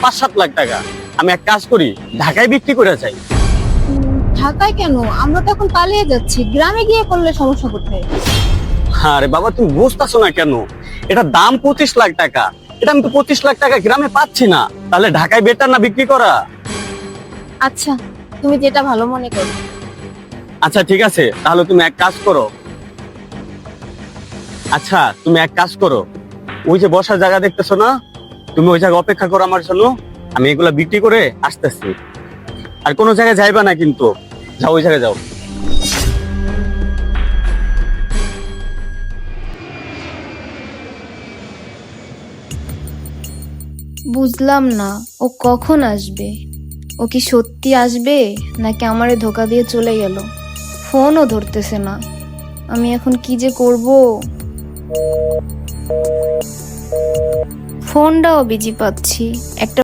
5-7 লাখ টাকা। আমি এক কাজ করি, ঢাকায় বিক্রি করে চাই। ঢাকায় কেন? আমরা তো এখন পালিয়ে যাচ্ছি, গ্রামে গিয়ে করলে সমস্যা কোথায়? আরে বাবা, তুমি বুঝতেছো না কেন? এটা দাম 25 লাখ টাকা। এটা আমি তো 25 লাখ টাকা গ্রামে পাচ্ছি না। তাহলে ঢাকায় বেটার না বিক্রি করা? আচ্ছা, তুমি যেটা ভালো মনে করো। আচ্ছা ঠিক আছে, তাহলে তুমি এক কাজ করো। আচ্ছা তুমি এক কাজ করো, ওই যে বসার জায়গা দেখতেছো না, তুমি ওই জায়গায় অপেক্ষা করো আমার জন্য। আমি এগুলা বিক্রি করে আসতেছি। আর কোনো জায়গায় যাইবা না কিন্তু, যাও ওই জায়গায় যাও। বুঝলাম না ও কখন আসবে। ও কি সত্যি আসবে নাকি আমারে ধোকা দিয়ে চলে গেল? ফোনও ধরতেছে না। আমি এখন কি যে করব? ফোনটাও বিজি পাচ্ছি। একটা